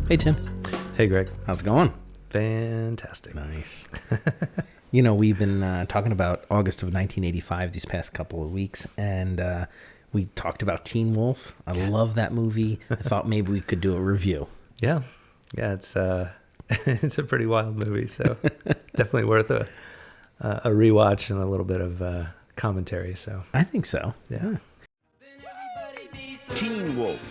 Hey, Tim. Hey, Greg. How's it going? Fantastic. Nice. We've been talking about August of 1985 these past couple of weeks, and we talked about Teen Wolf. I love that movie. I thought maybe we could do a review. Yeah, it's it's a pretty wild movie, so definitely worth a rewatch and a little bit of commentary. So I think so. Yeah. Teen Wolf.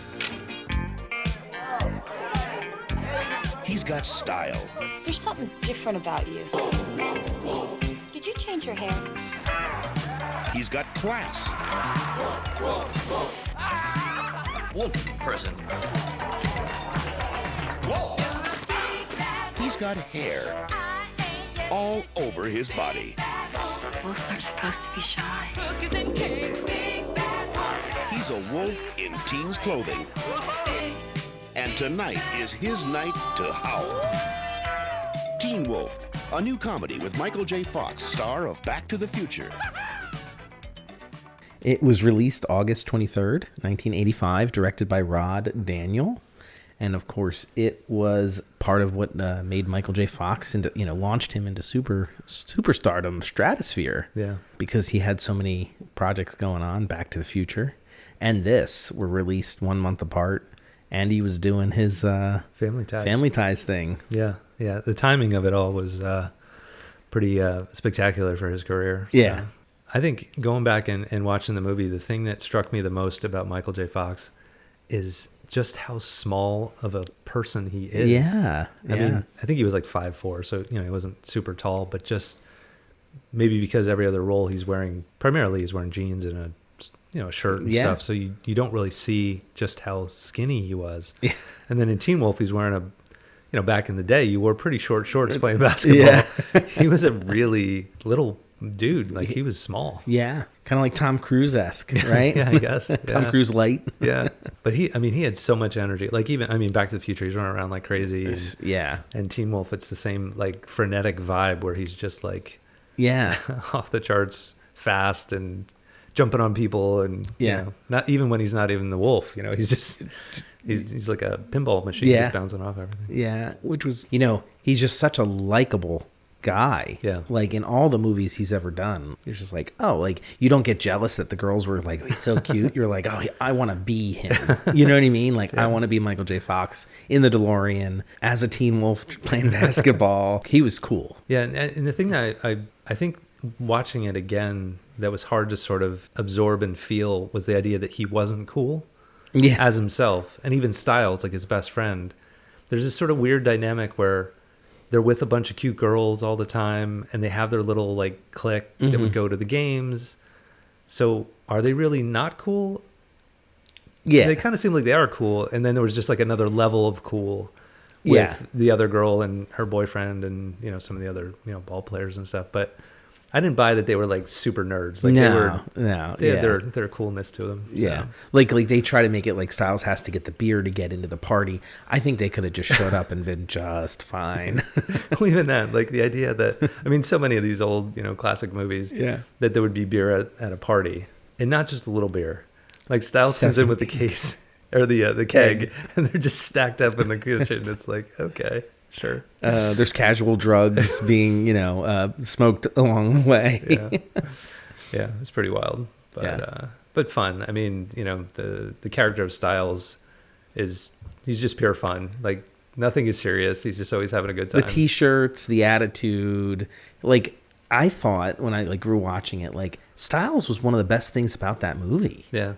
He's got style. There's something different about you. Did you change your hair? He's got class. Wolf person. He's got hair all over his body. Wolves aren't supposed to be shy. He's a wolf in teen's clothing. And tonight is his night to howl. Teen Wolf, a new comedy with Michael J. Fox, star of Back to the Future. It was released August 23rd, 1985, directed by Rod Daniel. And of course, it was part of what made Michael J. Fox into, launched him into superstardom stratosphere. Yeah. Because he had so many projects going on, Back to the Future. And this were released 1 month apart. And he was doing his Family Ties thing. Yeah. The timing of it all was pretty spectacular for his career. Yeah. So I think going back and watching the movie, the thing that struck me the most about Michael J. Fox is just how small of a person he is. Yeah. I mean, I think he was like 5'4", so he wasn't super tall, but just maybe because every other role primarily he's wearing jeans and a shirt and stuff, so you don't really see just how skinny he was. Yeah. And then in Teen Wolf, he's wearing back in the day, you wore pretty short shorts playing basketball. Yeah. He was a really little dude, like he was small. Yeah, kind of like Tom Cruise-esque, right? Yeah, I guess. Tom Cruise light. Yeah, but he had so much energy. Like Back to the Future, he's running around like crazy. Yeah. And Teen Wolf, it's the same like frenetic vibe where he's just like off the charts fast and jumping on people and not even when he's not even the wolf, he's just he's like a pinball machine, just bouncing off everything. Yeah, which was he's just such a likable guy. Yeah, like in all the movies he's ever done, you're just like, oh, like you don't get jealous that the girls were like, oh, he's so cute. You're like, oh, I want to be him. You know what I mean? Like I want to be Michael J. Fox in the DeLorean as a teen wolf playing basketball. He was cool. Yeah, and the thing that I think watching it again that was hard to sort of absorb and feel was the idea that he wasn't cool as himself. And even Styles, like his best friend, there's this sort of weird dynamic where they're with a bunch of cute girls all the time and they have their little like clique that would go to the games. So are they really not cool? Yeah. They kind of seem like they are cool. And then there was just like another level of cool with the other girl and her boyfriend and, some of the other, ball players and stuff. But I didn't buy that they were like super nerds. Like they had their coolness to them. So. Yeah, like they try to make it like Styles has to get the beer to get into the party. I think they could have just showed up and been just fine. Well, even that, like the idea that so many of these old classic movies, that there would be beer at a party and not just a little beer. Like Styles comes in with the case or the keg, and they're just stacked up in the kitchen. It's like, okay. Sure. There's casual drugs being, smoked along the way. Yeah, it's pretty wild, but fun. I mean, the character of Styles he's just pure fun. Like nothing is serious. He's just always having a good time. The T-shirts, the attitude. Like I thought when I grew watching it, like Styles was one of the best things about that movie. Yeah.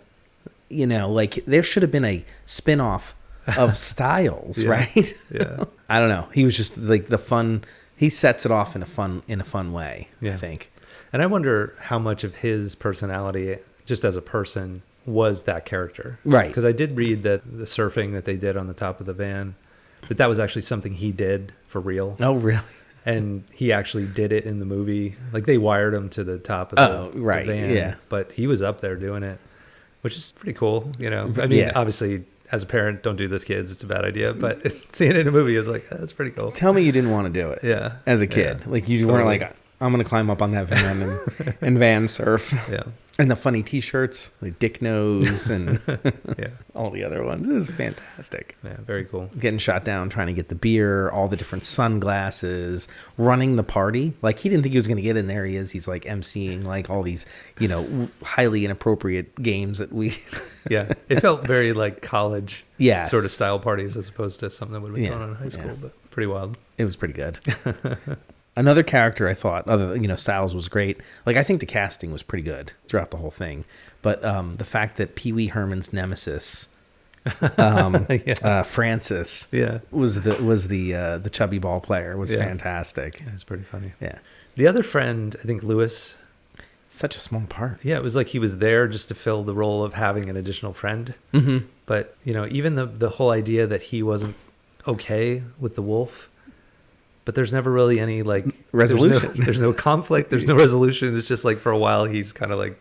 Like there should have been a spin-off of Styles, right? Yeah. I don't know. He was just like the fun. He sets it off in a fun way. I think. And I wonder how much of his personality, just as a person, was that character. Right. Because I did read that the surfing that they did on the top of the van, that was actually something he did for real. Oh, really? And he actually did it in the movie. Like they wired him to the top of the van. Yeah. But he was up there doing it, which is pretty cool. I mean, obviously, as a parent, don't do this, kids. It's a bad idea. But seeing it in a movie is like, that's pretty cool. Tell me you didn't want to do it. Yeah. As a kid. Yeah. Like you weren't like, I'm going to climb up on that van and van surf. Yeah. And the funny T-shirts, like Dick Nose and Yeah. all the other ones. It was fantastic. Yeah, very cool. Getting shot down, trying to get the beer, all the different sunglasses, running the party. Like, he didn't think he was going to get in there. He is. He's like emceeing like all these, highly inappropriate games that we... Yeah. It felt very like college Yes. sort of style parties as opposed to something that would have been going on in high school, but pretty wild. It was pretty good. Another character I thought, Styles was great. Like, I think the casting was pretty good throughout the whole thing. But the fact that Pee Wee Herman's nemesis, Francis, was the chubby ball player was fantastic. Yeah, it was pretty funny. Yeah. The other friend, I think Lewis. Such a small part. Yeah, it was like he was there just to fill the role of having an additional friend. Mm-hmm. But, even the whole idea that he wasn't okay with the wolf, but there's never really any like resolution. There's no conflict. There's no resolution. It's just like for a while he's kind of like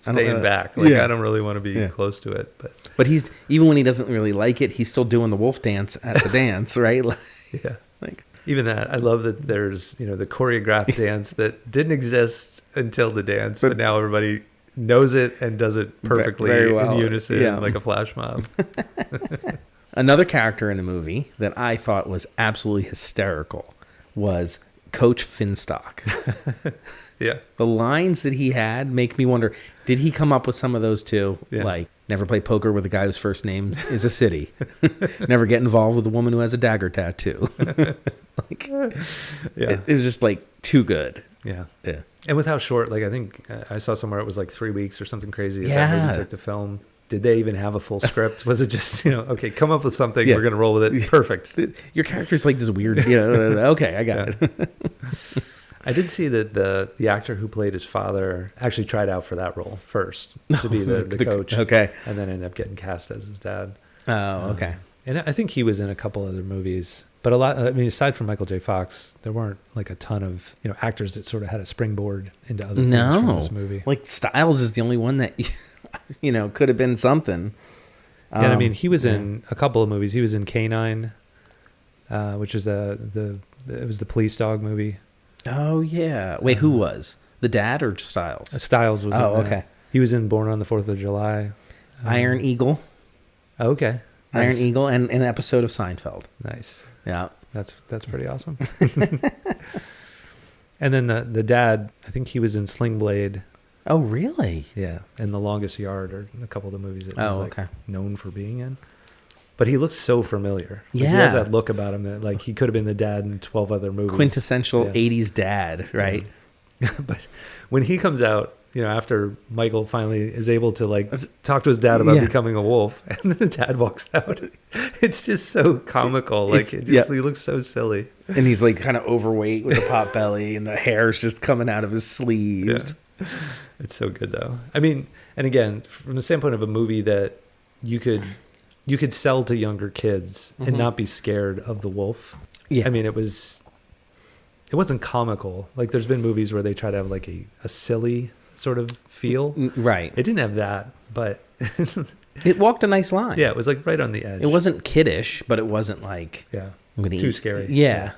staying back. Like I don't really want to be close to it. But he's, even when he doesn't really like it, he's still doing the wolf dance at the dance, right? Yeah. Like even that. I love that there's the choreographed dance that didn't exist until the dance, but now everybody knows it and does it perfectly very well. In unison, like a flash mob. Another character in the movie that I thought was absolutely hysterical was Coach Finstock. Yeah. The lines that he had make me wonder, did he come up with some of those too? Yeah. Like, never play poker with a guy whose first name is a city. Never get involved with a woman who has a dagger tattoo. It was just like too good. Yeah. Yeah. And with how short, like I think I saw somewhere it was like 3 weeks or something crazy that movie took to film. Did they even have a full script? Was it just, okay, come up with something. Yeah. We're going to roll with it. Perfect. Your character's like this weird, okay, I got it. I did see that the actor who played his father actually tried out for that role first to be the coach. Okay. And then ended up getting cast as his dad. Oh, okay. And I think he was in a couple other movies. But aside from Michael J. Fox, there weren't like a ton of, actors that sort of had a springboard into other things from this movie. Like Styles is the only one that... could have been something. Yeah, he was in a couple of movies. He was in K-9, which is it was the police dog movie. Oh yeah. Wait, who was the dad or Styles? Styles was. Oh, okay. He was in Born on the 4th of July. Iron Eagle. Okay. Nice. Iron Eagle and an episode of Seinfeld. Nice. Yeah, that's pretty awesome. And then the dad, I think he was in Sling Blade. Oh, really? Yeah, and The Longest Yard are a couple of the movies that he's known for being in. But he looks so familiar. Like, he has that look about him that like he could have been the dad in 12 other movies. Quintessential 80s dad, right? Yeah. But when he comes out, after Michael finally is able to like talk to his dad about becoming a wolf, and then the dad walks out, it's just so comical. Like he looks so silly. And he's like kind of overweight with a pot belly, and the hair's just coming out of his sleeves. Yeah. It's so good though. And again, from the standpoint of a movie that you could sell to younger kids and not be scared of the wolf. Yeah. It wasn't comical. Like there's been movies where they try to have like a silly sort of feel. Right. It didn't have that, but it walked a nice line. Yeah, it was like right on the edge. It wasn't kiddish, but it wasn't like too scary. Yeah.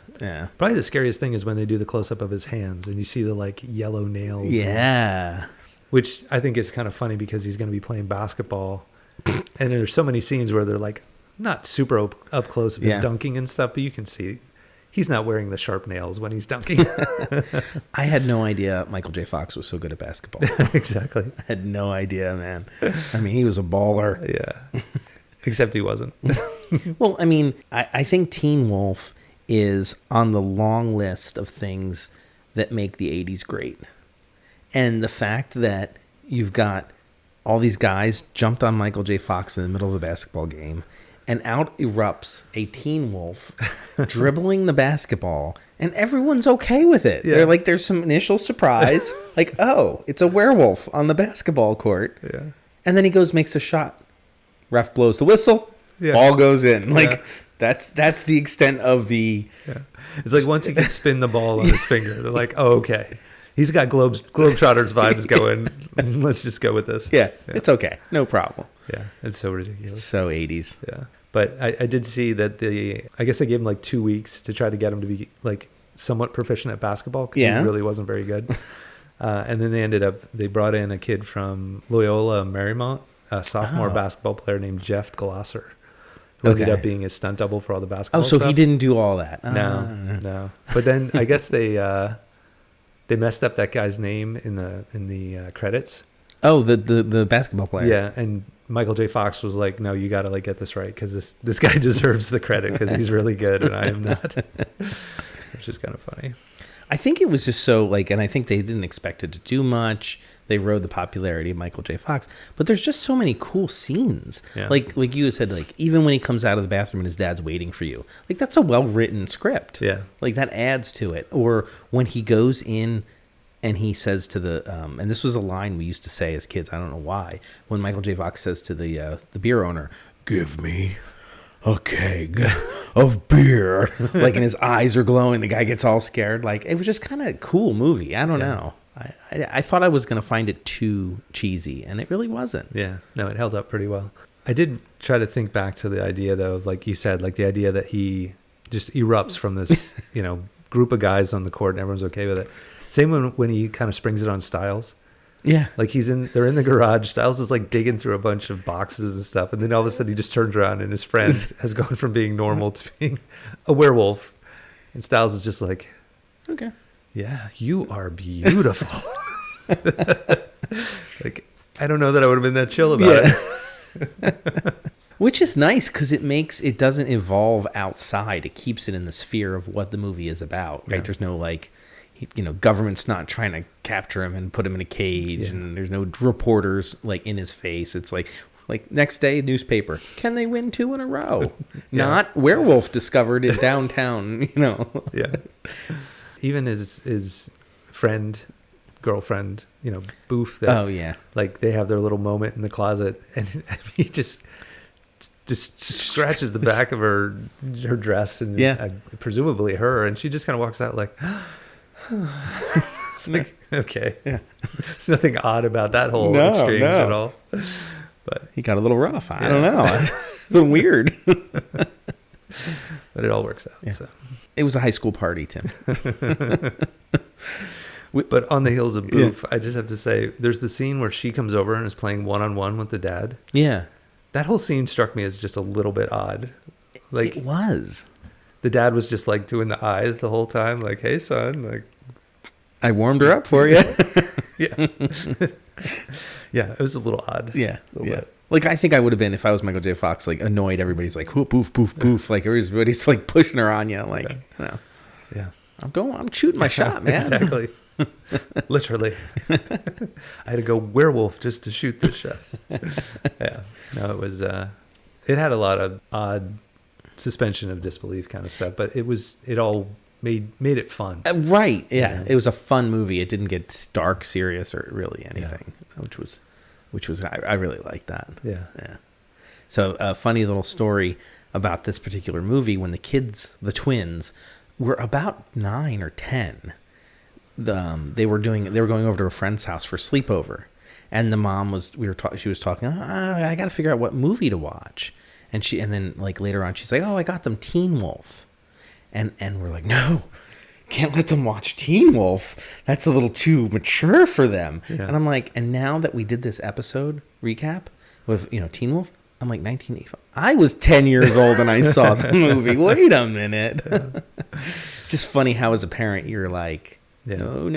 Probably the scariest thing is when they do the close up of his hands and you see the like yellow nails. Yeah. Which I think is kind of funny because he's going to be playing basketball. And there's so many scenes where they're like not super up close of him dunking and stuff, but you can see he's not wearing the sharp nails when he's dunking. I had no idea Michael J. Fox was so good at basketball. Exactly. I had no idea, man. He was a baller. Yeah. Except he wasn't. Well, I think Teen Wolf is on the long list of things that make the 80s great. And the fact that you've got all these guys jumped on Michael J. Fox in the middle of a basketball game, and out erupts a teen wolf dribbling the basketball, and everyone's okay with it. Yeah. They're like, there's some initial surprise, like, oh, it's a werewolf on the basketball court. Yeah. And then he goes, makes a shot. Ref blows the whistle. Yeah. Ball goes in. Like, that's the extent of the... Yeah. It's like once he can spin the ball on his finger, they're like, oh, okay. He's got Globetrotters vibes going. Let's just go with this. Yeah, it's okay. No problem. Yeah, it's so ridiculous. It's so 80s. Yeah. But I did see that I guess they gave him like 2 weeks to try to get him to be like somewhat proficient at basketball because he really wasn't very good. And then they brought in a kid from Loyola Marymount, a sophomore basketball player named Jeff Glasser, who ended up being his stunt double for all the basketball stuff. He didn't do all that. No. But then I guess they messed up that guy's name in the credits. Oh, the basketball player. Yeah, and Michael J. Fox was like, "No, you got to like get this right because this guy deserves the credit because he's really good and I am not," which is kind of funny. I think it was just so and I think they didn't expect it to do much. They rode the popularity of Michael J. Fox, but there's just so many cool scenes. Yeah. Like you said, even when he comes out of the bathroom and his dad's waiting for you, that's a well-written script. Yeah. That adds to it. Or when he goes in and he says to the, and this was a line we used to say as kids, I don't know why, when Michael J. Fox says to the beer owner, "Give me a keg of beer," and his eyes are glowing, the guy gets all scared. It was just kind of a cool movie. I don't know. I thought I was going to find it too cheesy, and it really wasn't. Yeah, no, it held up pretty well. I did try to think back to the idea, though, like you said, the idea that he just erupts from this, group of guys on the court and everyone's okay with it. Same when he kind of springs it on Styles. Yeah. They're in the garage. Styles is digging through a bunch of boxes and stuff. And then all of a sudden he just turns around and his friend has gone from being normal to being a werewolf. And Styles is just like, "Okay. Yeah, you are beautiful." I don't know that I would have been that chill about it. Which is nice because it doesn't evolve outside. It keeps it in the sphere of what the movie is about, right? Yeah. There's no government's not trying to capture him and put him in a cage, and there's no reporters in his face. It's like next day, newspaper, can they win 2 in a row? Not werewolf discovered in downtown, Yeah. Even his girlfriend, Booth. They have their little moment in the closet, and he just scratches the back of her dress, and presumably her, and she just kind of walks out it's okay. Yeah. There's nothing odd about that whole exchange at all. But he got a little rough. I don't know. It's a little weird. But it all works out. Yeah. So. It was a high school party, Tim. But on the heels of Boof, I just have to say, there's the scene where she comes over and is playing one-on-one with the dad. Yeah. That whole scene struck me as just a little bit odd. It was. The dad was just doing the eyes the whole time, "Hey, son, I warmed her up for you." Yeah. Yeah, it was a little odd. Yeah. Bit. I think I would have been, if I was Michael J. Fox, annoyed. Everybody's whoop, poof, poof, poof. Everybody's pushing her on you. Yeah. I'm shooting my shot, man. Exactly. Literally. I had to go werewolf just to shoot this shot. Yeah. No, it was, it had a lot of odd suspension of disbelief kind of stuff, but it all made it fun. Right. Yeah. It was a fun movie. It didn't get dark, serious, or really anything, which was I really liked that. Yeah. Yeah. So a funny little story about this particular movie: when the twins were about 9 or 10, they were going over to a friend's house for sleepover, and the mom she was talking, I got to figure out what movie to watch. And then later on, she's like, "Oh, I got them Teen Wolf." And we're like, "No, can't let them watch Teen Wolf. That's a little too mature for them." Yeah. And I'm like, and now that we did this episode recap with, Teen Wolf, I'm like, 1985. I was 10 years old and I saw the movie. Wait a minute. Yeah. Just funny how as a parent, you're like, no.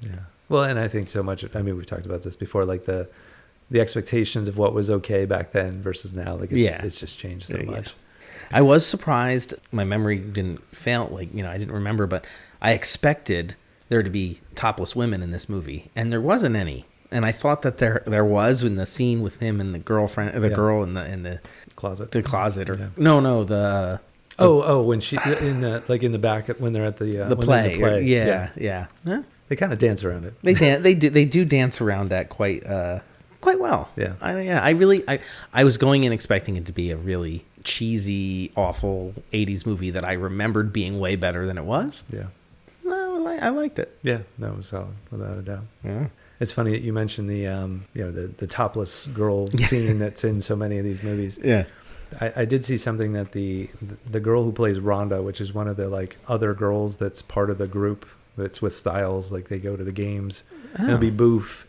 Yeah. Well, and I think so much, we've talked about this before, the expectations of what was okay back then versus now, it's just changed so much. I was surprised. My memory didn't fail. I didn't remember, but I expected there to be topless women in this movie, and there wasn't any. And I thought that there was in the scene with him and the girlfriend, the girl in the closet, or when she in the back when they're at the play. Yeah. Huh? They kind of dance around it. They do dance around that quite well. Yeah. I was going in expecting it to be a really cheesy, awful 80s movie that I remembered being way better than it was. Yeah. No, I liked it. Yeah, no, it was solid, without a doubt. Yeah. It's funny that you mentioned the topless girl scene that's in so many of these movies. Yeah. I did see something that the girl who plays Rhonda, which is one of the like other girls that's part of the group that's with Styles, like they go to the games. And it'll be Boof,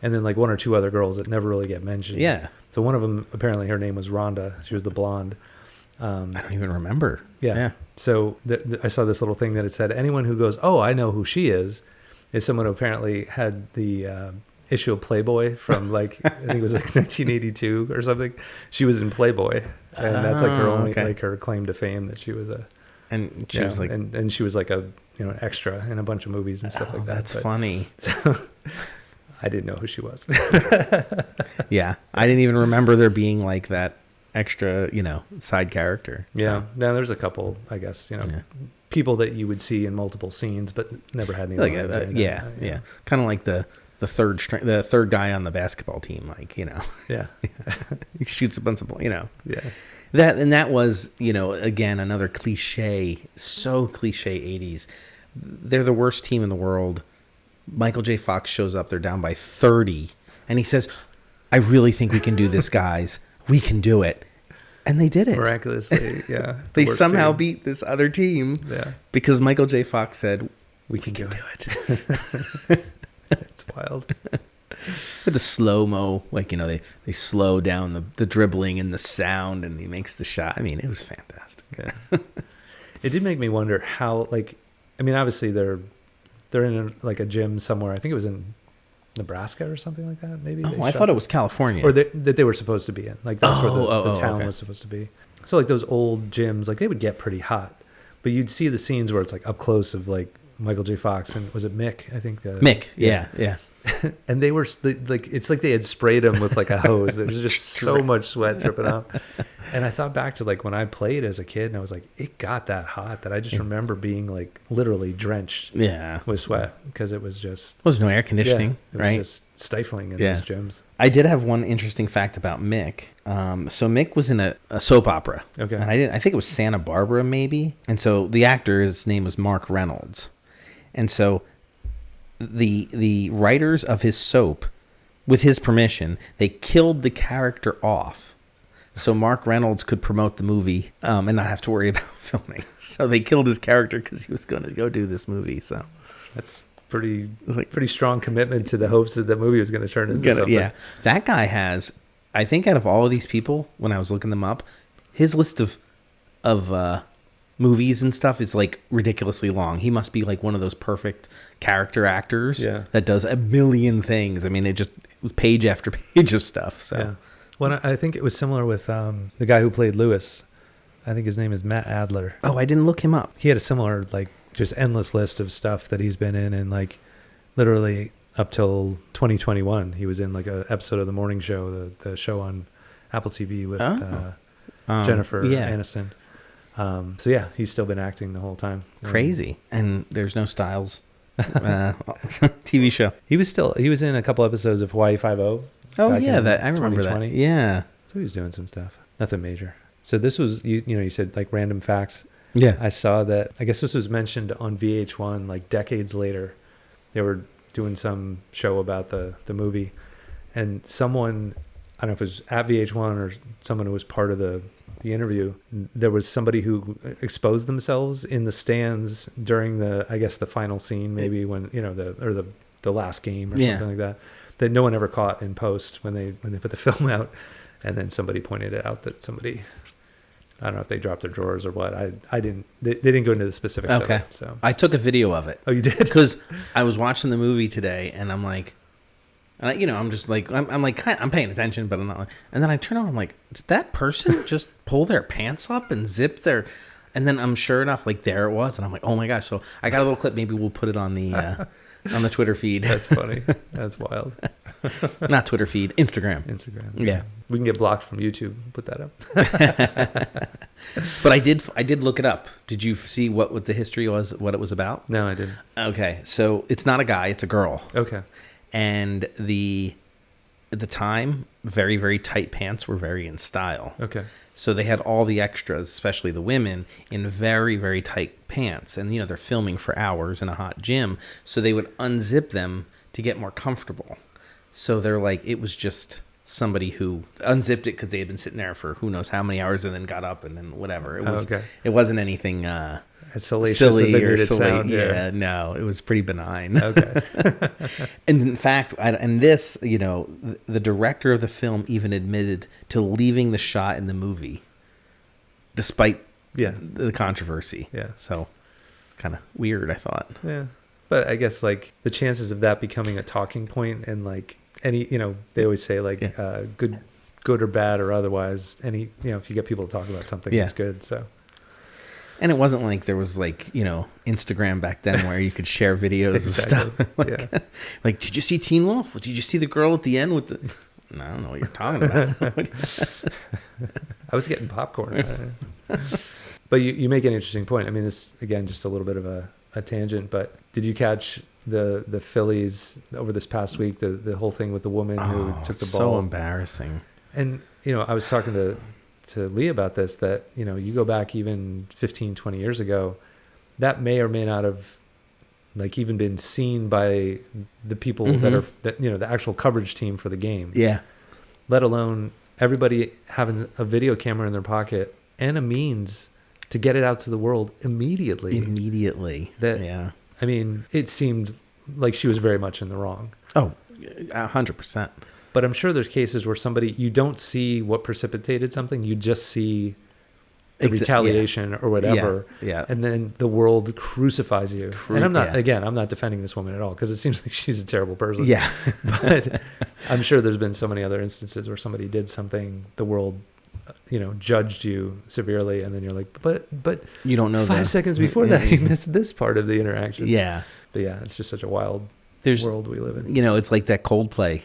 and then like one or two other girls that never really get mentioned. Yeah. So one of them, apparently her name was Rhonda. She was the blonde. I don't even remember. Yeah. So I saw this little thing that it said, anyone who goes, oh, I know who she is someone who apparently had the issue of Playboy from like, I think it was like 1982 or something. She was in Playboy. And that's like her only, like her claim to fame, that she was and she was like, and she was like a, extra in a bunch of movies and stuff like that. That's funny. So I didn't know who she was. Yeah. I didn't even remember there being like that extra, side character. Yeah. Now there's a couple, I guess, people that you would see in multiple scenes, but never had any. Like, yeah. Kind of like the third guy on the basketball team, like, Yeah. He shoots a bunch of, Yeah. That was, again, another cliche, so cliche 80s. They're the worst team in the world. Michael J. Fox shows up. They're down by 30. And he says, I really think we can do this, guys. We can do it. And they did it. Miraculously, yeah. They somehow beat this other team. Yeah. Because Michael J. Fox said, we can do it. It's wild. With the slow-mo, like, they slow down the dribbling and the sound, and he makes the shot. I mean, it was fantastic. Yeah. It did make me wonder how, like, I mean, obviously they're in like a gym somewhere. I think it was in Nebraska or something like that. Maybe. I thought it was California. Or that they were supposed to be in. Like that's where the town was supposed to be. So like those old gyms, like they would get pretty hot, but you'd see the scenes where it's like up close of like Michael J. Fox and was it Mick? I think. Mick. Yeah. And they were like, it's like they had sprayed him with like a hose. There was just so much sweat dripping out. And I thought back to like when I played as a kid, and I was like, it got that hot that I just remember being like literally drenched with sweat because it was just. There was no air conditioning, it was right? just stifling in those gyms. I did have one interesting fact about Mick. So Mick was in a soap opera. Okay. And I think it was Santa Barbara maybe. And so the actor, his name was Mark Reynolds. And so the writers of his soap, with his permission, they killed the character off so Mark Reynolds could promote the movie and not have to worry about filming. So they killed his character because he was going to go do this movie. So that's pretty strong commitment to the hopes that the movie was going to turn into something. Yeah, that guy has, I think, out of all of these people, when I was looking them up, his list of movies and stuff is like ridiculously long. He must be like one of those perfect character actors that does a million things. I mean, it was page after page of stuff. So, yeah. Well, I think it was similar with the guy who played Lewis. I think his name is Matt Adler. Oh, I didn't look him up. He had a similar, like, just endless list of stuff that he's been in, and like literally up till 2021, he was in like a episode of The Morning Show, the show on Apple TV with Jennifer Aniston. So yeah, he's still been acting the whole time. Crazy. And there's no Styles TV show. He was in a couple episodes of Hawaii Five-0. Oh yeah, I remember that. Yeah. So he was doing some stuff. Nothing major. So this was you said like random facts. Yeah. I saw that, I guess this was mentioned on VH1 like decades later. They were doing some show about the movie, and someone, I don't know if it was at VH1 or someone who was part of the interview, there was somebody who exposed themselves in the stands during the final scene, maybe when the last game or something like that no one ever caught in post when they put the film out. And then somebody pointed it out that somebody, I don't know if they dropped their drawers or what. I didn't. They didn't go into the specifics. Okay. Of it, so I took a video of it. Oh, you did? Because I was watching the movie today, and I'm like, I'm just like, I'm paying attention, but I'm not. And then I turn on, I'm like, did that person just pull their pants up and zip their? And then I'm sure enough, like there it was, and I'm like, oh my gosh! So I got a little clip. Maybe we'll put it on the Twitter feed. That's funny. That's wild. Not Twitter feed, Instagram. Yeah. We can get blocked from YouTube. Put that up. But I did look it up. Did you see what the history was, what it was about? No, I didn't. Okay. So it's not a guy, it's a girl. Okay. And at the time, very, very tight pants were very in style. Okay. So they had all the extras, especially the women, in very, very tight pants. And, they're filming for hours in a hot gym. So they would unzip them to get more comfortable. So they're like, it was just somebody who unzipped it because they had been sitting there for who knows how many hours and then got up and then whatever. It wasn't anything as salacious silly as they or made it silly. sound. Yeah, no, it was pretty benign. Okay. And in fact, and this, you know, the director of the film even admitted to leaving the shot in the movie, despite the controversy. Yeah. So it's kind of weird, I thought. Yeah. But I guess like the chances of that becoming a talking point and like any, you know, they always say like good or bad or otherwise, any, you know, if you get people to talk about something, it's good. So. And it wasn't like there was like, you know, Instagram back then where you could share videos of stuff. Like, did you see Teen Wolf? Did you see the girl at the end with the... I don't know what you're talking about. I was getting popcorn. But you make an interesting point. I mean, this, again, just a little bit of a tangent, but did you catch the Phillies over this past week, the whole thing with the woman who took the ball? So embarrassing. And, you know, I was talking to Lee about this, that, you know, you go back even 15, 20 years ago, that may or may not have like even been seen by the people that you know, the actual coverage team for the game. Yeah. Let alone everybody having a video camera in their pocket and a means to get it out to the world immediately. I mean, it seemed like she was very much in the wrong. Oh, 100%. But I'm sure there's cases where you don't see what precipitated something. You just see the retaliation or whatever. Yeah. And then the world crucifies you. And I'm not defending this woman at all, because it seems like she's a terrible person. Yeah. But I'm sure there's been so many other instances where somebody did something, the world, you know, judged you severely, and then you're like, but you don't know 5 seconds before that you missed this part of the interaction. Yeah. But yeah, it's just such a wild world we live in. You know, it's like that Coldplay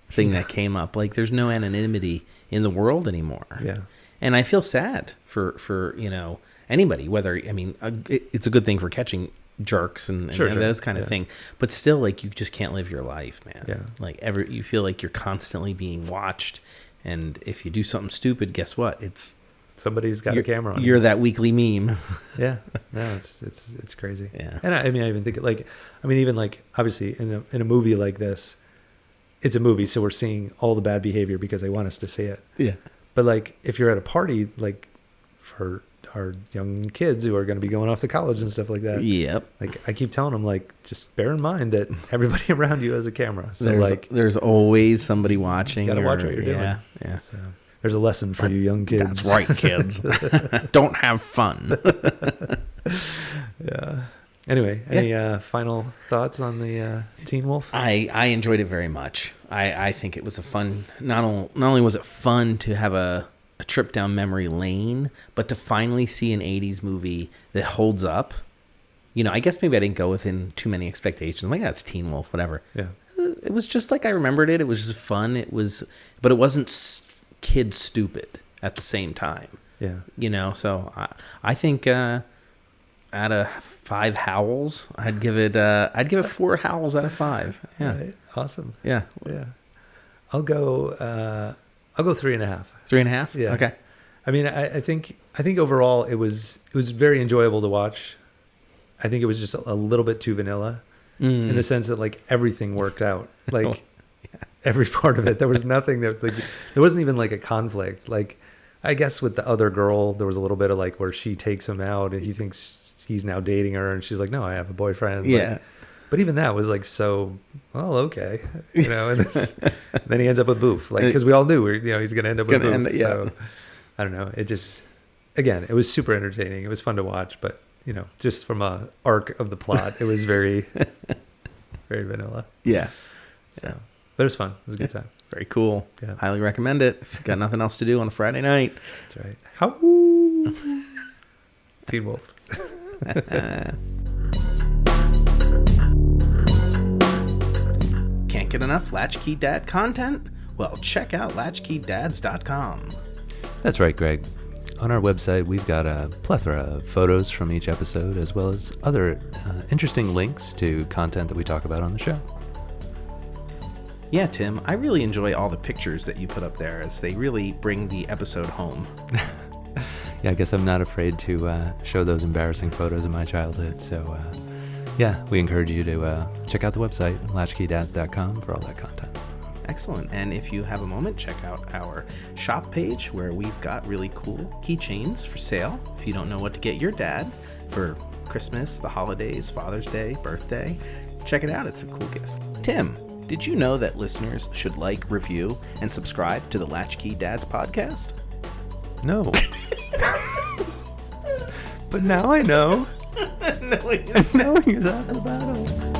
thing that came up. Like, there's no anonymity in the world anymore. Yeah. And I feel sad for you know, anybody, whether, I mean, it's a good thing for catching jerks and those kind of thing, but still, like, you just can't live your life, man. Yeah. Like, you feel like you're constantly being watched, and if you do something stupid, guess what? Somebody's got a camera on you. You're that weekly meme. Yeah. No, it's crazy. Yeah. And I mean, I even think even like, obviously in a movie like this, it's a movie, so we're seeing all the bad behavior because they want us to see it. Yeah. But like, if you're at a party, like for our young kids who are going to be going off to college and stuff like that. Yep. Like, I keep telling them, like, just bear in mind that everybody around you has a camera. So there's always somebody watching. You got to watch what you're doing. Yeah. So there's a lesson for you young kids. That's right, kids. Don't have fun. Yeah. Anyway, any final thoughts on the Teen Wolf? I enjoyed it very much. I think it was a fun, not only was it fun to have a trip down memory lane, but to finally see an 80s movie that holds up. You know, I guess maybe I didn't go within too many expectations. I'm like, it's Teen Wolf, whatever. Yeah. It was just like I remembered it. It was just fun. But it wasn't kid stupid at the same time. Yeah. You know, so I think out of 5 howls, I'd give it 4 howls out of 5. Yeah. Right. Awesome. Yeah. Yeah. I'll go 3.5. 3.5? Yeah. Okay. I mean, I think overall it was very enjoyable to watch. I think it was just a little bit too vanilla in the sense that, like, everything worked out. Like, every part of it. There was nothing that, like, there wasn't even like a conflict. Like, I guess with the other girl, there was a little bit of like where she takes him out and he thinks he's now dating her, and she's like, no, I have a boyfriend. Yeah. Like, but even that was like, so, well, okay, you know, and then he ends up with Boof, like, because we all knew he's going to end up with Boof. So I don't know. It just, again, it was super entertaining. It was fun to watch, but, you know, just from a arc of the plot, it was very, very vanilla. Yeah. So, but it was fun. It was a good time. Very cool. Yeah. Highly recommend it. If you've got nothing else to do on a Friday night. That's right. How? Teen Wolf. Can't get enough Latch-Key Dad content? Well, check out latchkeydads.com. That's right, Greg. On our website, we've got a plethora of photos from each episode, as well as other interesting links to content that we talk about on the show. Yeah, Tim, I really enjoy all the pictures that you put up there, as they really bring the episode home. Yeah, I guess I'm not afraid to show those embarrassing photos of my childhood. So, yeah, we encourage you to check out the website, latchkeydads.com, for all that content. Excellent. And if you have a moment, check out our shop page where we've got really cool keychains for sale. If you don't know what to get your dad for Christmas, the holidays, Father's Day, birthday, check it out. It's a cool gift. Tim, did you know that listeners should like, review, and subscribe to the Latch-Key Dads podcast? No. But now I know. No, Knowing is half the battle.